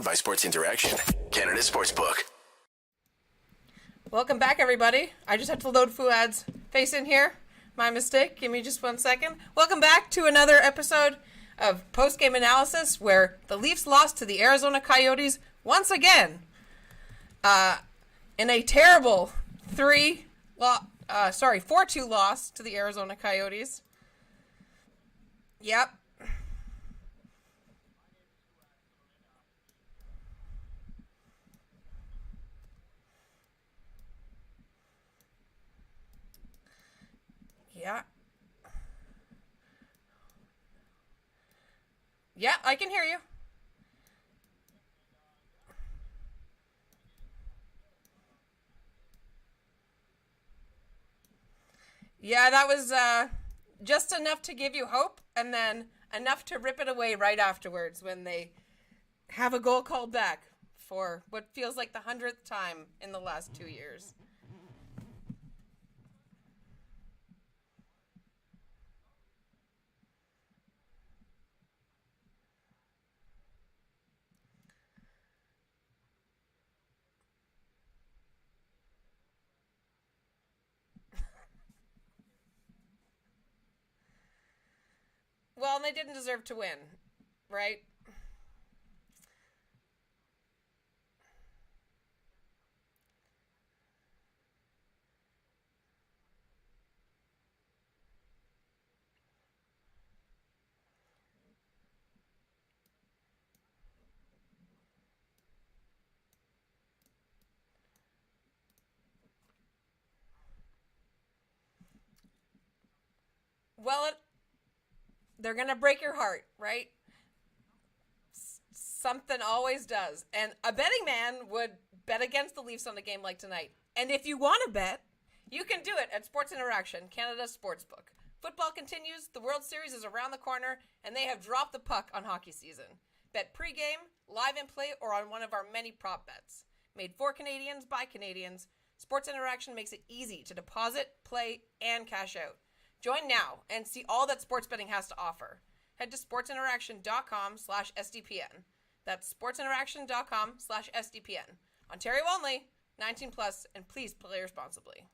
Powered by Sports Interaction, Canada Sportsbook. Welcome back, everybody. I just had to load Fouad's face in here. My mistake. Give me just 1 second. Welcome back to another episode of Post-Game Analysis, where the Leafs lost to the Arizona Coyotes once again. In a terrible 4-2 loss to the Arizona Coyotes. Yep. Yeah. Yeah, I can hear you. Yeah, that was just enough to give you hope, and then enough to rip it away right afterwards when they have a goal called back for what feels like the 100th time in the last 2 years. Well, and they didn't deserve to win, right? Well, they're going to break your heart, right? Something always does. And a betting man would bet against the Leafs on a game like tonight. And if you want to bet, you can do it at Sports Interaction, Canada's sportsbook. Football continues, the World Series is around the corner, and they have dropped the puck on hockey season. Bet pregame, live in play, or on one of our many prop bets. Made for Canadians by Canadians, Sports Interaction makes it easy to deposit, play, and cash out. Join now and see all that sports betting has to offer. Head to sportsinteraction.com/SDPN. That's sportsinteraction.com/SDPN. Ontario only, 19 plus, and please play responsibly.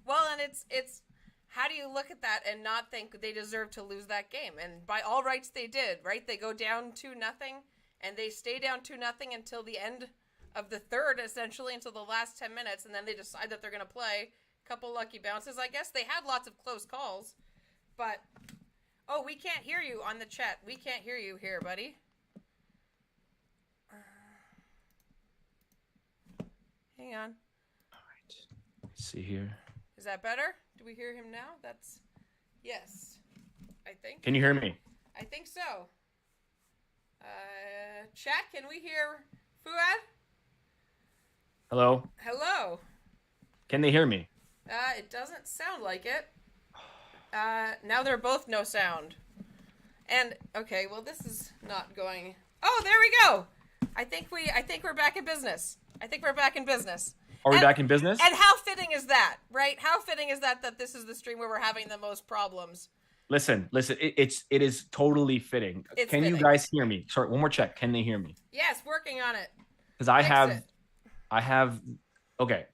Well, and it's how do you look at that and not think they deserve to lose that game? And by all rights, they did, right? They go down 2-0, and they stay down 2-0 until the end of the third, essentially, until the last 10 minutes, and then they decide that they're going to play a couple lucky bounces. I guess they had lots of close calls, but oh, we can't hear you on the chat. We can't hear you here, buddy. Hang on. All right. Let's see here. Is that better? Do we hear him now? Yes, I think. Can you hear me? I think so. Chat, can we hear Fouad? Hello? Hello. Can they hear me? It doesn't sound like it. Now they're both no sound. And, okay, well, this is not going... Oh, there we go! I think we're back in business. Are we back in business? And how fitting is that, right? How fitting is that this is the stream where we're having the most problems? Listen. It is totally fitting. Can you guys hear me? Sorry, one more check. Can they hear me? Yes, working on it. Because I have. Okay.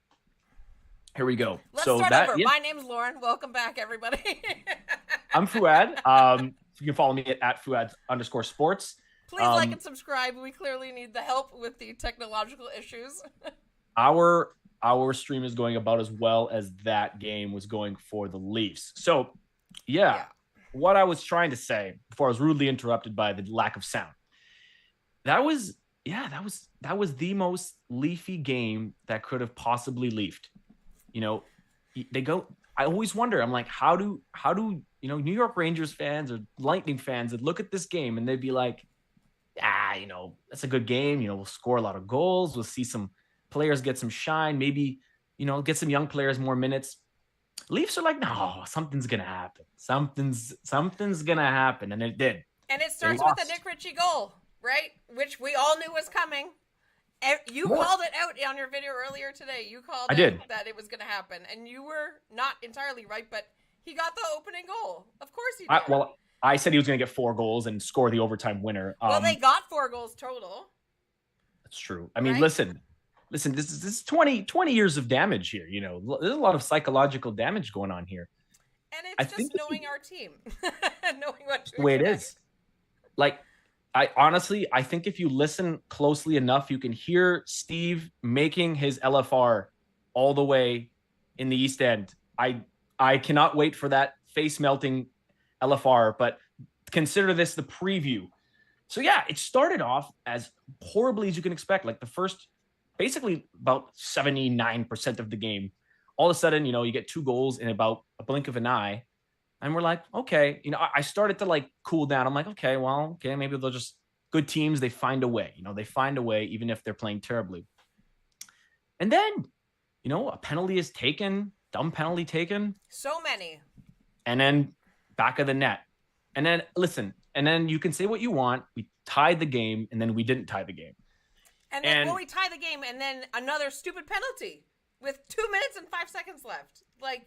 Here we go. Let's start over. Yeah. My name's Lauren. Welcome back, everybody. I'm Fouad. You can follow me at Fouad_sports. Please like and subscribe. We clearly need the help with the technological issues. Our stream is going about as well as that game was going for the Leafs. So, yeah. What I was trying to say before I was rudely interrupted by the lack of sound. That was the most Leafy game that could have possibly leafed. You know, I always wonder, I'm like, how do New York Rangers fans or Lightning fans would look at this game and they'd be like, that's a good game. We'll score a lot of goals. We'll see some players get some shine, maybe, get some young players more minutes. Leafs are like, no, something's going to happen. Something's going to happen. And it did. And it starts with a Nick Ritchie goal, right? Which we all knew was coming. You called it out on your video earlier today. You called that it was going to happen. And you were not entirely right, but he got the opening goal. Of course he did. I said he was going to get 4 goals and score the overtime winner. Well, they got 4 goals total. That's true. I mean, listen, this is 20 years of damage here. There's a lot of psychological damage going on here. And it's just knowing our team, knowing what to the way it is. Like, I think if you listen closely enough, you can hear Steve making his LFR all the way in the East End. I cannot wait for that face melting LFR, but consider this the preview. So yeah, it started off as horribly as you can expect. Like the first, basically about 79% of the game, all of a sudden, you get 2 goals in about a blink of an eye. And we're like, okay, I started to like cool down. I'm like, okay, maybe they'll just good teams. They find a way, they find a way, even if they're playing terribly. And then, a penalty is taken, dumb penalty taken. So many. And then back of the net. And then you can say what you want. We tied the game and then we didn't tie the game. And then we tie the game and then another stupid penalty with 2 minutes and 5 seconds left. Like,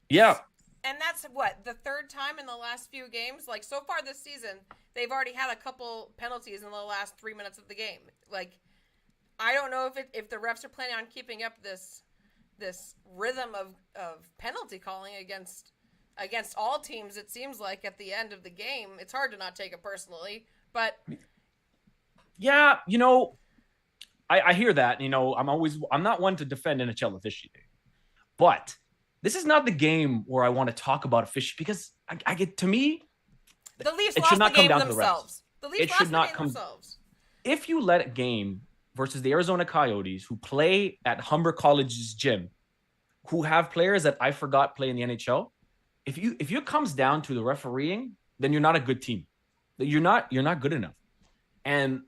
yeah. And that's the 3rd time in the last few games? Like, so far this season, they've already had a couple penalties in the last 3 minutes of the game. Like, I don't know if the refs are planning on keeping up this rhythm of penalty calling against all teams. It seems like at the end of the game, it's hard to not take it personally. But yeah, I hear that. I'm not one to defend NHL officiating, but this is not the game where I want to talk about officiating because I get, to me, the Leafs lost the game themselves. The Leafs lost the game themselves. If you let a game versus the Arizona Coyotes, who play at Humber College's gym, who have players that I forgot play in the NHL, if it comes down to the refereeing, then you're not a good team. You're not good enough. And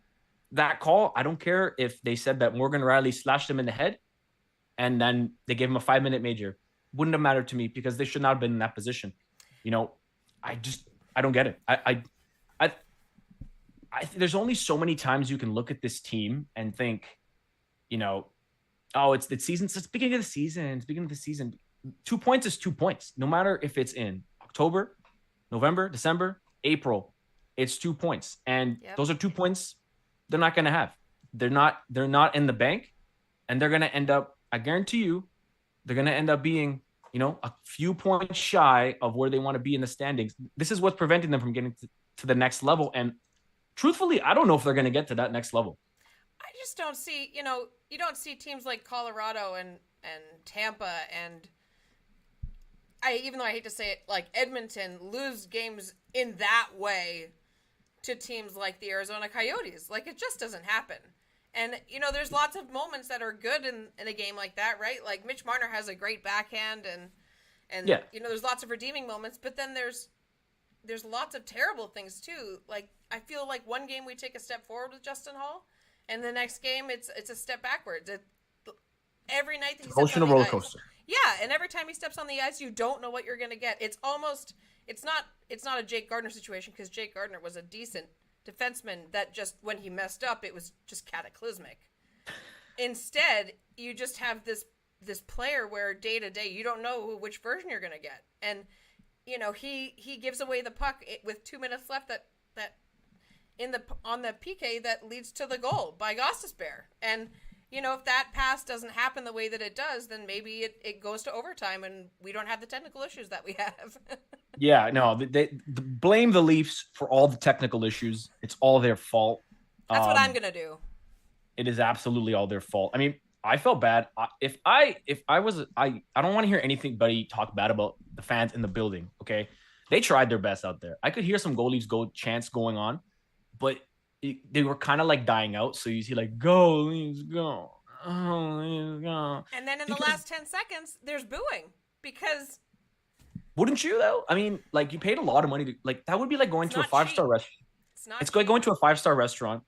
that call, I don't care if they said that Morgan Riley slashed him in the head and then they gave him a 5-minute major. Wouldn't have mattered to me because they should not have been in that position. I don't get it. I there's only so many times you can look at this team and think, it's the season. It's the beginning of the season. 2 points is 2 points. No matter if it's in October, November, December, April, it's 2 points. And those are 2 points they're not going to have. They're not in the bank, and they're going to end up, I guarantee you, they're going to end up being, a few points shy of where they want to be in the standings. This is what's preventing them from getting to the next level. And truthfully, I don't know if they're going to get to that next level. I just don't see, you don't see teams like Colorado and Tampa and even though I hate to say it, like Edmonton lose games in that way to teams like the Arizona Coyotes. Like, it just doesn't happen. And, there's lots of moments that are good in a game like that, right? Like, Mitch Marner has a great backhand and there's lots of redeeming moments, but then there's lots of terrible things too. Like, I feel like one game we take a step forward with Justin Hall, and the next game it's a step backwards. Every night that he steps on the roller ice, coaster. Yeah, and every time he steps on the ice, you don't know what you're going to get. It's not a Jake Gardner situation because Jake Gardner was a decent defenseman that just, when he messed up, it was just cataclysmic. Instead, you just have this player where day to day you don't know which version you're going to get. And, he gives away the puck with 2 minutes left that on the PK that leads to the goal by Gostisbehere. And, if that pass doesn't happen the way that it does, then maybe it goes to overtime and we don't have the technical issues that we have. Yeah, no, they blame the Leafs for all the technical issues. It's all their fault. That's what I'm gonna do. It is absolutely all their fault. I mean, I felt bad. If I was I don't want to hear anything buddy talk bad about the fans in the building. Okay, they tried their best out there. I could hear some goalies go chants going on, but they were kind of like dying out. So you see like go Leafs go, oh Leafs go, And then in the last 10 seconds, there's booing because wouldn't you though? I mean, like you paid a lot of money to like that would be like going it's to a not 5-star cheap. restaurant. It's not It's cheap. like going to a 5-star restaurant,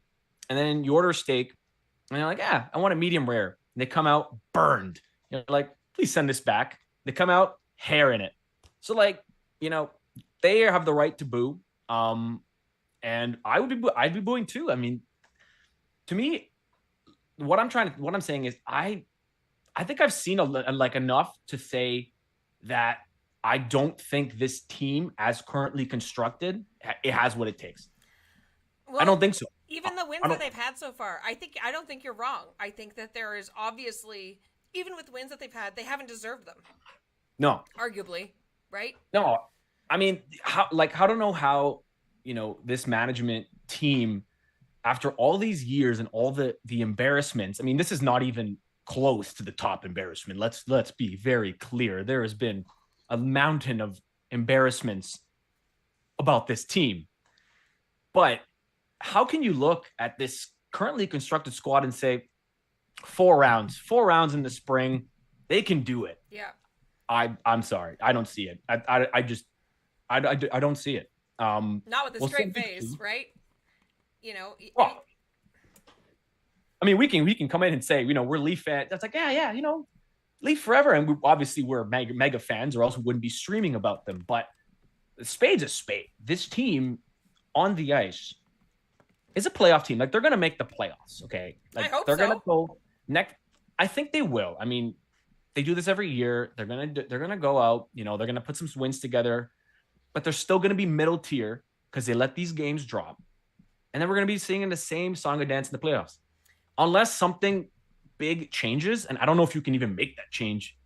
and then you order a steak, and you're like, yeah, I want a medium rare. And they come out burned. You're like, please send this back. They come out hair in it. So like, they have the right to boo. And I'd be booing too. I mean, to me, what I'm saying is I think I've seen like enough to say that I don't think this team, as currently constructed, it has what it takes. Well, I don't think so. Even the wins that they've had so far, I don't think you're wrong. I think that there is obviously, even with wins that they've had, they haven't deserved them. No, arguably, right? no. I mean, I don't know how this management team, after all these years and all the embarrassments. I mean, this is not even close to the top embarrassment. Let's be very clear. There has been a mountain of embarrassments about this team, but how can you look at this currently constructed squad and say 4 rounds in the spring, they can do it? Yeah. I'm sorry. I don't see it. I don't see it. Not with a straight face, right? Well, I mean, we can come in and say, we're Leaf fans. That's like, yeah, Leaf forever. And we're mega fans, or else we wouldn't be streaming about them. But a spade's a spade. This team on the ice is a playoff team. Like, they're going to make the playoffs, okay? Like, I hope they're so. going to go next. I think they will. I mean, they do this every year. They're going to go out, they're going to put some wins together, but they're still going to be middle tier because they let these games drop. And then we're going to be singing the same song and dance in the playoffs. Unless something big changes, and I don't know if you can even make that change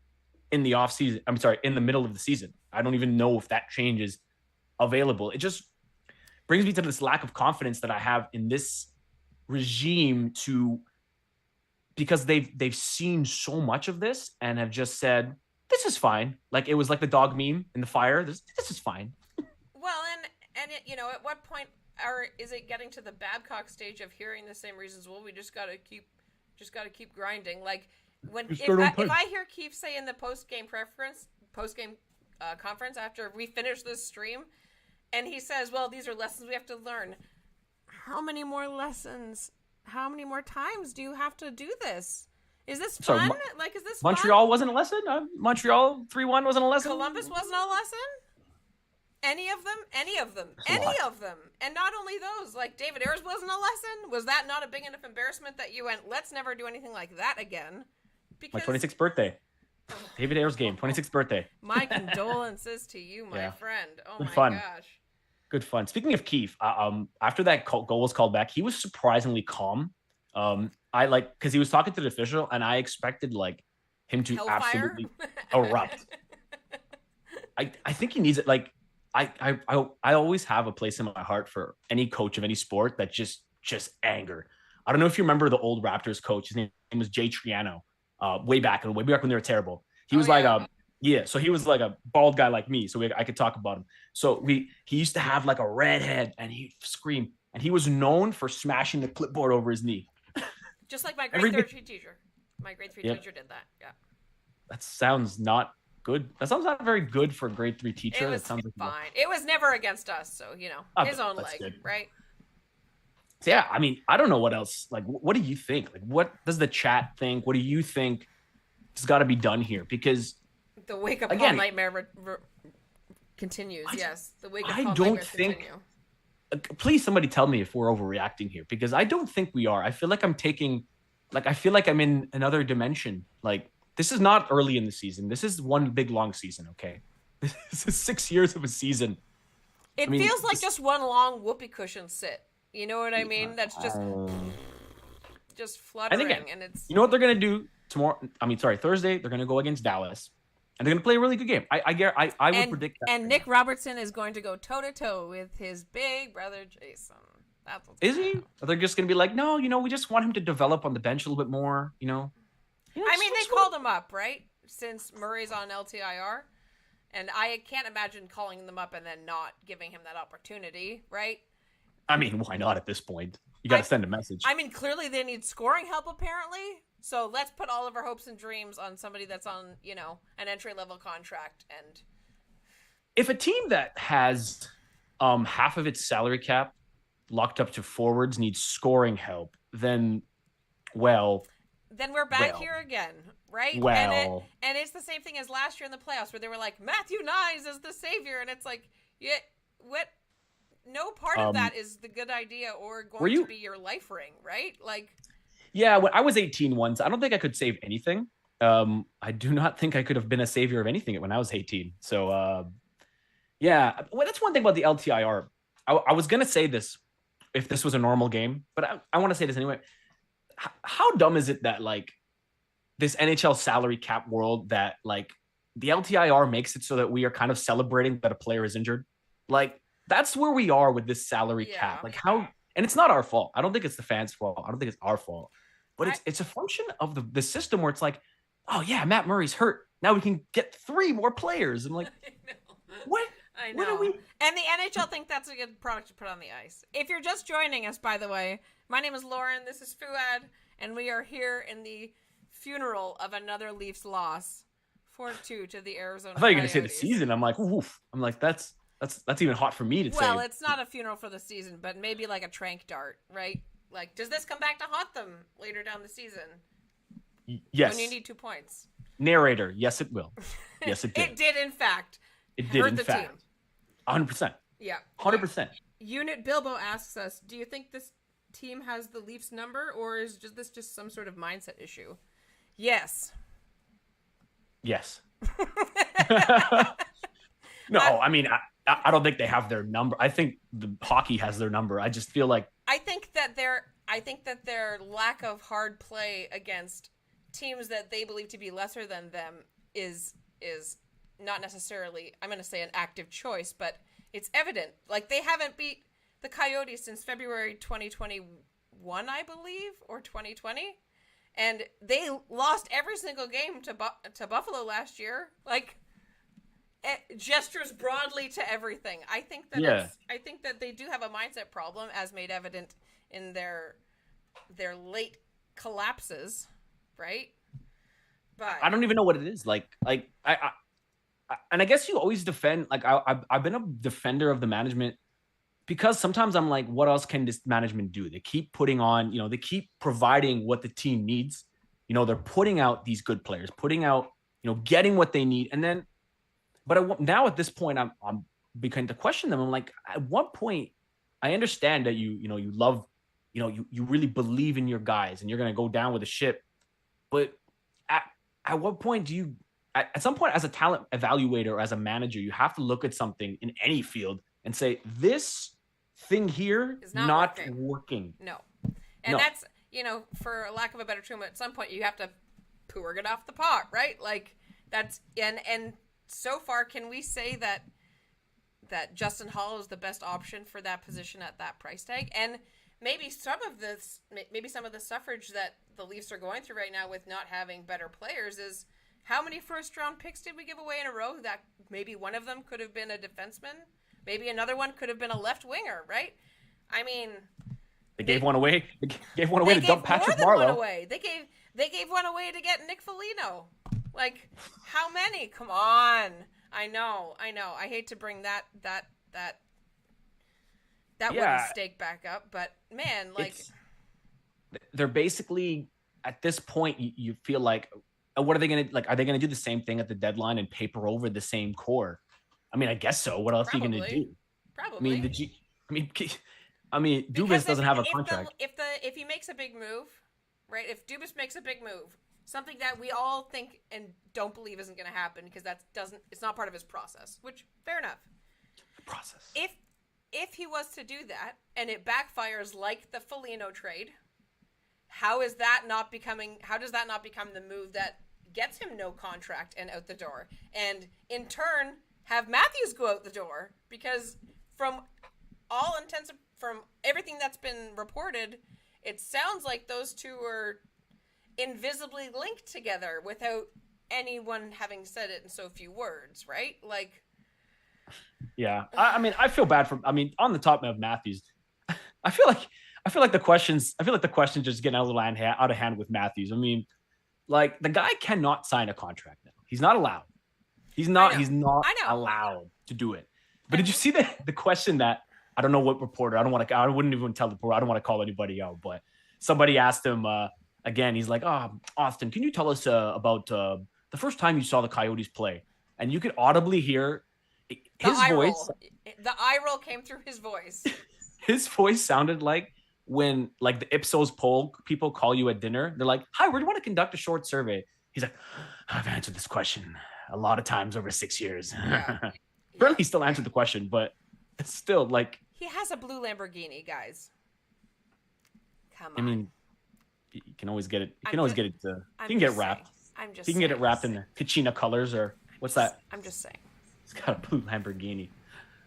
in the offseason. I'm sorry, in the middle of the season. I don't even know if that change is available. It just brings me to this lack of confidence that I have in this regime because they've seen so much of this and have just said, this is fine. Like it was like the dog meme in the fire. This is fine. Well, and at what point is it getting to the Babcock stage of hearing the same reasons? Well, we just got to keep grinding. Like if I hear Keefe say in the post game conference after we finish this stream, and he says, "Well, these are lessons we have to learn." How many more lessons? How many more times do you have to do this? Is this fun? Is this Montreal fun? wasn't a lesson? Montreal 3-1 wasn't a lesson? Columbus wasn't a lesson? Any of them. And not only those, like David Ayers wasn't a lesson. Was that not a big enough embarrassment that you went, let's never do anything like that again? Because my 26th birthday. David Ayers game, 26th birthday. My condolences to you, my friend. Oh Good my fun. gosh. Good fun. Speaking of Keefe, after that goal was called back, he was surprisingly calm. Because he was talking to the official, and I expected him to Hellfire? absolutely erupt. I think he needs it. Like I always have a place in my heart for any coach of any sport that just anger. I don't know if you remember the old Raptors coach. His name was Jay Triano. Way back when they were terrible. He was so he was like a bald guy like me. So I could talk about him. So he used to have like a red head and he'd scream. And he was known for smashing the clipboard over his knee. Just like my grade 3 teacher. My grade 3 teacher did that. Yeah. That sounds not good. That sounds not very good for a grade 3 teacher. It was sounds like fine. It was never against us. So, his own leg, good. right? So, yeah, I mean, I don't know what else. Like, what do you think? Like, what does the chat think? What do you think has got to be done here? Because the wake up call nightmare continues. Yes, the wake up call nightmares continue. Please, somebody tell me if we're overreacting here, because I don't think we are. I feel like I feel like I'm in another dimension. Like, this is not early in the season. This is one big long season. Okay, this is 6 years of a season. It feels like just one long whoopee cushion sit. You know what I mean? That's just fluttering, and it's. You know what they're gonna do tomorrow? Thursday. They're gonna go against Dallas, and they're going to play a really good game. I would predict that. And Nick Robertson is going to go toe-to-toe with his big brother, Jason. That's what's Is he? happen. Or they're just going to be like, no, we just want him to develop on the bench a little bit more, I mean, they called him up, right? Since Murray's on LTIR. And I can't imagine calling them up and then not giving him that opportunity, right? I mean, why not at this point? You got to send a message. I mean, clearly they need scoring help, apparently. So let's put all of our hopes and dreams on somebody that's on, an entry-level contract. And if a team that has half of its salary cap locked up to forwards needs scoring help, then we're back here again, right? Well, and it's the same thing as last year in the playoffs where they were like, Matthew Nyes is the savior, and it's like, yeah, what? No part of that is the good idea or going to be your life ring, right? Like, yeah, when I was 18 once, I don't think I could save anything. I do not think I could have been a savior of anything when I was 18. So, yeah, well, that's one thing about the LTIR. I was gonna say this if this was a normal game, but I want to say this anyway. How dumb is it that like this NHL salary cap world that like the LTIR makes it so that we are kind of celebrating that a player is injured? Like that's where we are with this salary cap. Like how, and it's not our fault. I don't think it's the fans' fault. I don't think it's our fault, but it's a function of the system where it's like, oh yeah, Matt Murray's hurt. Now we can get 3 more players. I'm like, what? I know. What are we? And the NHL think that's a good product to put on the ice. If you're just joining us, by the way, my name is Lauren. This is Fouad, and we are here in the funeral of another Leafs loss, 4-2 to the Arizona Coyotes. I thought you were going to say the season. I'm like, oof. I'm like, that's even hot for me to say. Well, it's not a funeral for the season, but maybe like a trank dart, right? Like, does this come back to haunt them later down the season? Yes. When you need 2 points. Narrator, yes, it will. Yes, it did. It did, in fact. It did, in the fact. team. 100%. Yeah. 100%. Unit Bilbo asks us, do you think this team has the Leafs number, or is this just some sort of mindset issue? Yes. Yes. No, I mean, I don't think they have their number. I think the hockey has their number. I just feel like I think that their lack of hard play against teams that they believe to be lesser than them is not necessarily, I'm going to say, an active choice, but it's evident. Like, they haven't beat the Coyotes since February 2021, I believe, or 2020. And they lost every single game to Buffalo last year. Like, gestures broadly to everything. I think that they do have a mindset problem, as made evident in their late collapses, right? But I don't even know what it is. Like I and I guess you always defend. Like I've been a defender of the management because sometimes I'm like, what else can this management do? They keep putting on, they keep providing what the team needs. They're putting out these good players, putting out, getting what they need, and then. But now at this point, I'm beginning to question them. I'm like, at what point, I understand that you love, you really believe in your guys and you're gonna go down with the ship, but at what point do you? At some point, as a talent evaluator or as a manager, you have to look at something in any field and say, this thing here is not working. No, and that's for lack of a better term, at some point you have to pour it off the pot, right? Like that's and. So far, can we say that Justin Hall is the best option for that position at that price tag? And maybe some of the suffrage that the Leafs are going through right now with not having better players is how many first-round picks did we give away in a row? That maybe one of them could have been a defenseman, maybe another one could have been a left winger, right? I mean, they gave one away. They gave one away to dump Patrick Marleau. They gave one away to get Nick Foligno. Like, how many? Come on. I know. I hate to bring that wooden stake back up, but man, like, they're basically at this point. You feel like, what are they gonna like? Are they gonna do the same thing at the deadline and paper over the same core? I mean, I guess so. What else are you gonna do? Probably. I mean, Dubas doesn't have a contract. If he makes a big move, right? If Dubas makes a big move. Something that we all think and don't believe isn't going to happen because it's not part of his process, which fair enough. Process. If he was to do that and it backfires like the Foligno trade, how does that not become the move that gets him no contract and out the door. And in turn, have Matthews go out the door, because from everything that's been reported, it sounds like those two are invisibly linked together without anyone having said it in so few words, right? Like, yeah. I mean, I feel bad on the top of Matthews, I feel like the questions just getting a little out of hand with Matthews. I mean, like, the guy cannot sign a contract now. He's not allowed. He's not allowed to do it. But did you see the question that, I don't know what reporter, I wouldn't even tell the reporter, I don't want to call anybody out, but somebody asked him, again, he's like, Austin, can you tell us about the first time you saw the Coyotes play? And you could audibly hear his voice. The eye roll came through his voice. His voice sounded like when, like, the Ipsos poll people call you at dinner. They're like, hi, we want to conduct a short survey. He's like, I've answered this question a lot of times over 6 years. Yeah. Apparently he still answered the question, but it's still like, he has a blue Lamborghini, guys. Come on. I mean, you can always get it. You can always get it. You can get it wrapped. You can get it wrapped in the Kachina colors, or what's that? I'm just saying. It's got a blue Lamborghini.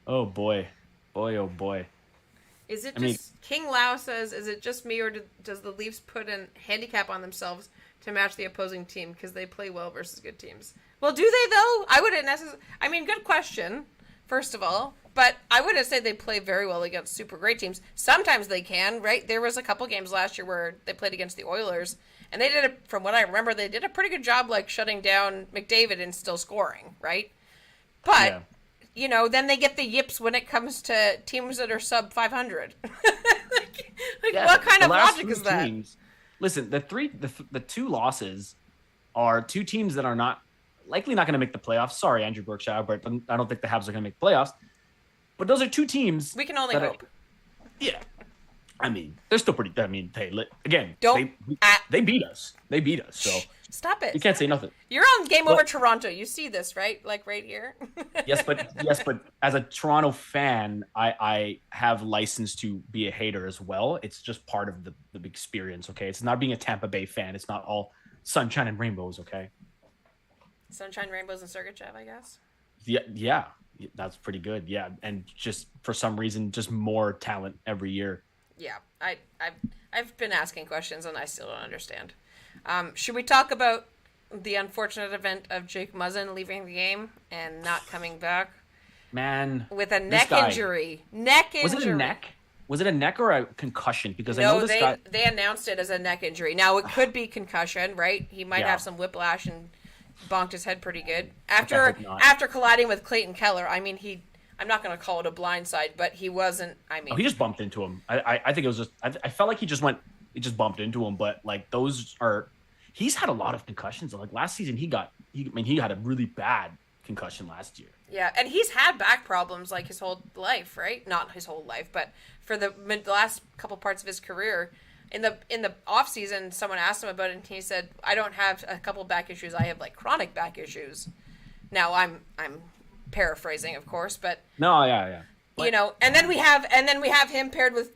Oh boy, oh boy. Is it just King Lau says? Is it just me, or does the Leafs put a handicap on themselves to match the opposing team because they play well versus good teams? Well, do they though? I wouldn't necessarily. I mean, good question. First of all, but I wouldn't say they play very well against super great teams. Sometimes they can, right? There was a couple games last year where they played against the Oilers, and they did from what I remember, they did a pretty good job, like, shutting down McDavid and still scoring, right? But, you know, then they get the yips when it comes to teams that are sub 500. What kind of logic is that? Listen, the two losses are two teams that are likely not going to make the playoffs. Sorry, Andrew Berkshire, but I don't think the Habs are going to make the playoffs. But those are two teams. We can only hope. I mean, they're still pretty. I mean, hey, again, they beat us. They beat us. So stop it. You can't say nothing. You're on Game Over Toronto. You see this, right? Like right here. yes, but as a Toronto fan, I have license to be a hater as well. It's just part of the experience. Okay, it's not being a Tampa Bay fan. It's not all sunshine and rainbows. Okay. Sunshine, rainbows, and Sergachev, I guess. Yeah, that's pretty good. Yeah, and just for some reason, just more talent every year. Yeah, I've been asking questions and I still don't understand. Should we talk about the unfortunate event of Jake Muzzin leaving the game and not coming back? Man, with a neck injury. Was it a neck? Was it a neck or a concussion? Because I know this guy. They announced it as a neck injury. Now it could be concussion, right? He might have some whiplash and bonked his head pretty good after colliding with Clayton Keller. I mean, I'm not going to call it a blindside, but he wasn't. I mean, he just bumped into him. I think it was just. I felt like he just bumped into him. But like he's had a lot of concussions. Like last season, he had a really bad concussion last year. Yeah, and he's had back problems like his whole life, right? Not his whole life, but for the last couple parts of his career. In the off season, someone asked him about it, and he said, "I don't have a couple back issues. I have like chronic back issues." Now I'm paraphrasing, of course, but no, yeah. You know, and then we have him paired with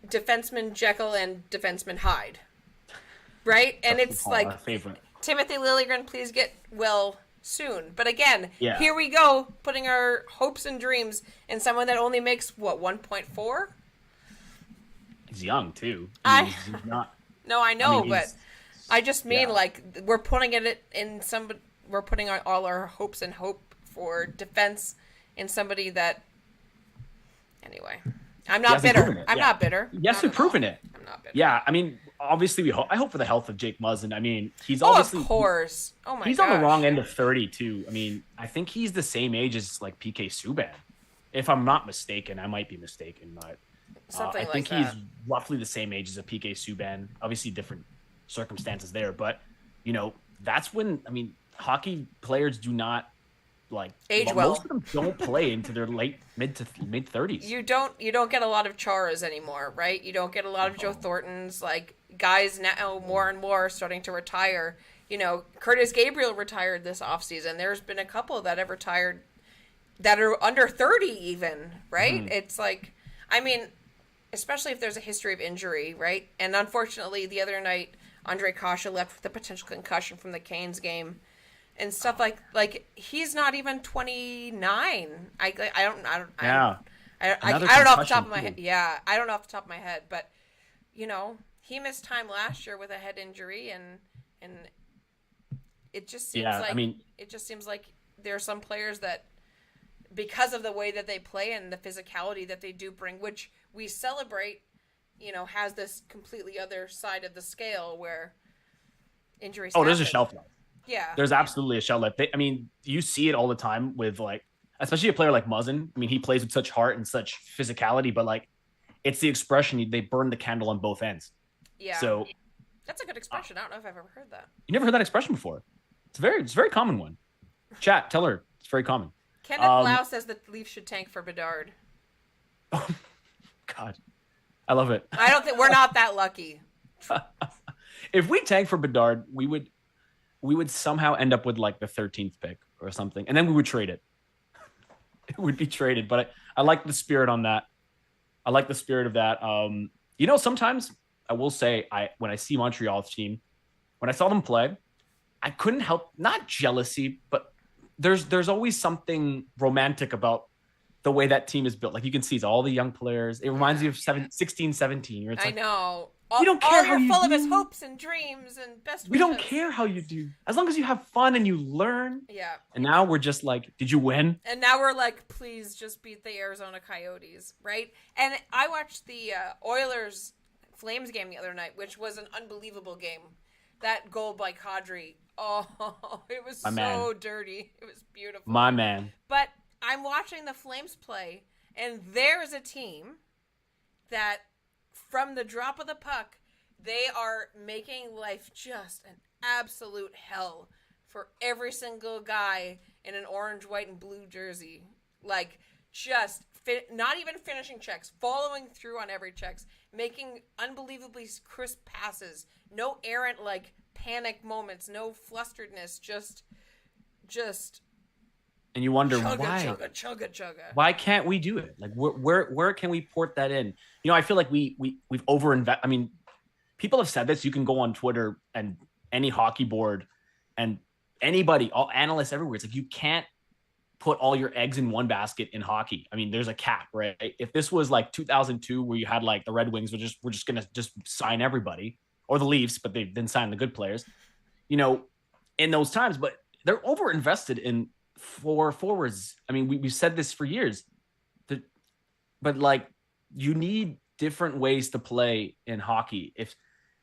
defenseman Jekyll and defenseman Hyde, right? And it's like favorite. Timothy Liljegren, please get well soon. But again, here we go, putting our hopes and dreams in someone that only makes 1.4. He's young too. He's not. No, I know, but I just mean like we're putting it in somebody. We're putting all our hopes and hope for defense in somebody that. Anyway, I'm not bitter. I'm not bitter. Yes, we've proven it. I'm not bitter. Yeah, I mean, obviously, I hope for the health of Jake Muzzin. I mean, he's obviously. Of course. Oh my. He's on the wrong end of 30 too. I mean, I think he's the same age as like PK Subban, if I'm not mistaken. I might be mistaken, but. I think he's roughly the same age as a PK Subban. Obviously, different circumstances there, but you know that's when hockey players do not age well. Most of them don't play into their mid 30s. You don't get a lot of Charas anymore, right? You don't get a lot of Joe Thorntons. Like guys now more and more are starting to retire. You know, Curtis Gabriel retired this offseason. There's been a couple that have retired that are under 30 even, right? Mm-hmm. It's like, I mean. Especially if there's a history of injury, right? And unfortunately, the other night, Andre Kasha left with a potential concussion from the Canes game, and stuff like he's not even 29. I don't Yeah. I don't know off the top of my head. Yeah, I don't know off the top of my head, but he missed time last year with a head injury, and it just seems it just seems like there are some players that, because of the way that they play and the physicality that they do bring, which we celebrate, has this completely other side of the scale where injuries. Oh, there's a shelf life. Yeah. There's absolutely a shelf life. You see it all the time with especially a player like Muzzin. He plays with such heart and such physicality, but it's the expression, they burn the candle on both ends. Yeah. So that's a good expression. I don't know if I've ever heard that. You never heard that expression before? It's a very common one. Chat, tell her it's very common. Kenneth Lau says the Leafs should tank for Bedard. Oh, God. I love it. I don't think we're not that lucky. If we tank for Bedard, we would somehow end up with the 13th pick or something, and then we would trade it. It would be traded, but I like the spirit on that. I like the spirit of that. Sometimes I will say, when I see Montreal's team, when I saw them play, I couldn't help, not jealousy, but there's always something romantic about the way that team is built. You can see it's all the young players. It reminds you of 16, 17. I know. We don't care how you're you full do. of his hopes and dreams and best wishes. We don't care how you do. As long as you have fun and you learn. Yeah. And now we're just did you win? And now we're please just beat the Arizona Coyotes, right? And I watched the Oilers Flames game the other night, which was an unbelievable game. That goal by Kadri, it was dirty. It was beautiful. My man. But I'm watching the Flames play, and there's a team that, from the drop of the puck, they are making life just an absolute hell for every single guy in an orange, white, and blue jersey. Not even finishing checks, following through on every checks, making unbelievably crisp passes, no errant panic moments, no flusteredness, just and you wonder chugga, why chugga, chugga. Why can't we do it? Where can we port that in? I feel like we've overinvested. People have said this. You can go on Twitter and any hockey board and anybody, all analysts everywhere. It's you can't put all your eggs in one basket in hockey. There's a cap, right? If this was 2002, where you had the Red Wings we're just gonna sign everybody, or the Leafs, but they didn't sign the good players, in those times. But they're overinvested in forwards. We've said this for years, but you need different ways to play in hockey. If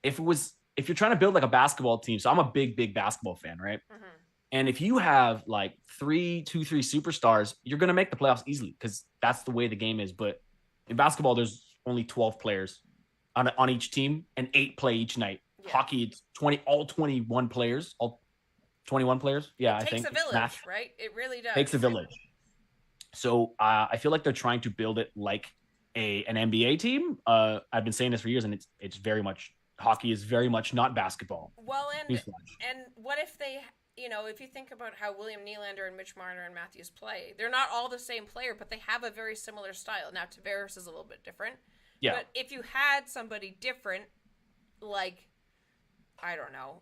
you're trying to build a basketball team, so I'm a big basketball fan, right? Mm-hmm. And if you have 3 superstars, you're going to make the playoffs easily because that's the way the game is. But in basketball, there's only 12 players on each team and 8 play each night. Yeah. Hockey, it's 21 players, all 21 players. Yeah, I think. It takes a village, right? It really does. Takes a village. So I feel like they're trying to build it like an NBA team. I've been saying this for years, and it's very much, hockey is very much not basketball. Well, and what if they... if you think about how William Nylander and Mitch Marner and Matthews play, they're not all the same player, but they have a very similar style. Now, Tavares is a little bit different. Yeah. But if you had somebody different, I don't know,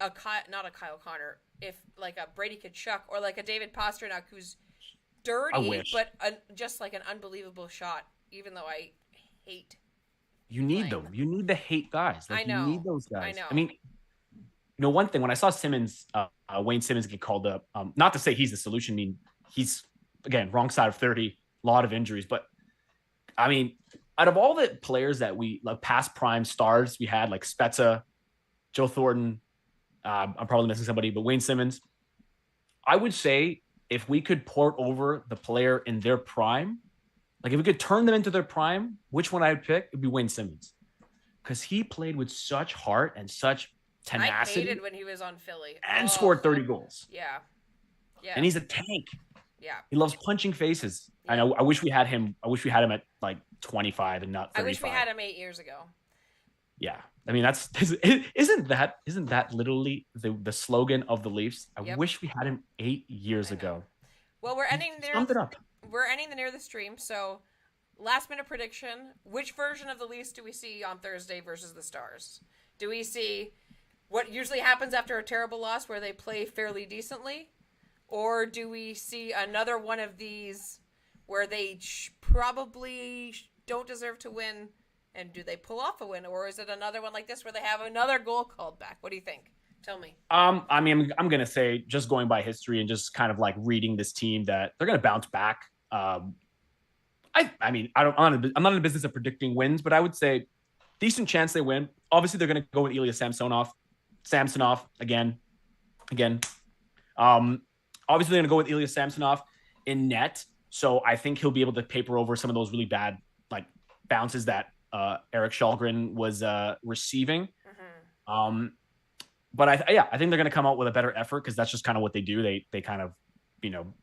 not a Kyle Connor, if a Brady Tkachuk or a David Pastrnak who's dirty, but just an unbelievable shot, even though I hate. You need them. You need the hate guys. I know. You need those guys. I know. One thing, when I saw Wayne Simmons get called up, not to say he's the solution. He's, again, wrong side of 30, a lot of injuries. But, out of all the players that we, past prime stars we had, Spezza, Joe Thornton, I'm probably missing somebody, but Wayne Simmons, I would say if we could port over the player in their prime, if we could turn them into their prime, which one I would pick, it'd be Wayne Simmons. Because he played with such heart and such tenacity. I hated when he was on Philly. And scored 30 goals. Yeah. Yeah. And he's a tank. Yeah. He loves punching faces. Yeah. I know. I wish we had him at 25 and not 35. I wish we had him 8 years ago. Yeah. Isn't that literally the slogan of the Leafs? I wish we had him 8 years ago. Well, we're ending there. Summed it up. We're ending the near the stream. So, last minute prediction: which version of the Leafs do we see on Thursday versus the Stars? Do we see what usually happens after a terrible loss where they play fairly decently? Or do we see another one of these where they probably don't deserve to win, and do they pull off a win? Or is it another one like this where they have another goal called back? What do you think? Tell me. I mean, I'm going to say, just going by history and just kind of like reading this team, that they're going to bounce back. I mean, I'm not in the business of predicting wins, but I would say decent chance they win. Obviously, they're going to go with Ilya Samsonov again. Obviously, they're going to go with Ilya Samsonov in net. So I think he'll be able to paper over some of those really bad like bounces that Eric Shalgren was receiving. Mm-hmm. But I think they're going to come out with a better effort, because that's just kind of what they do. They kind of,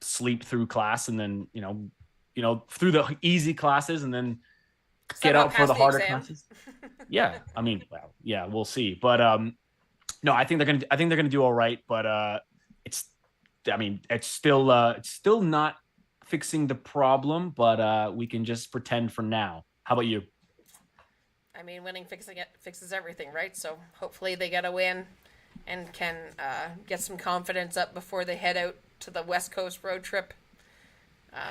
sleep through class, and then, through the easy classes, and then get out for the harder classes. Yeah. I mean, well, yeah, we'll see. But no, I think they're going to do all right, but it's still not fixing the problem, but we can just pretend for now. How about you? I mean, winning fixes everything, right? So hopefully they get a win and can get some confidence up before they head out to the West Coast road trip.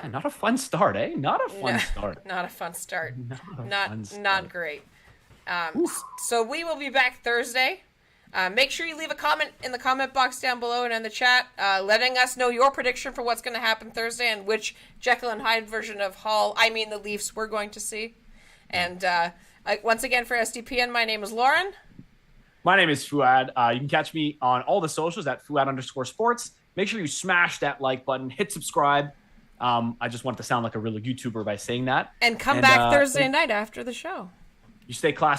Not a fun start, eh? Not a fun start. Not a fun start. Not great. So we will be back Thursday. Make sure you leave a comment in the comment box down below and in the chat, letting us know your prediction for what's going to happen Thursday and which Jekyll and Hyde version of the Leafs, we're going to see. And once again, for SDPN, my name is Lauren. My name is Fouad. You can catch me on all the socials at Fouad_sports. Make sure you smash that like button, hit subscribe. I just want to sound like a real YouTuber by saying that. And come back Thursday night after the show. You stay classy.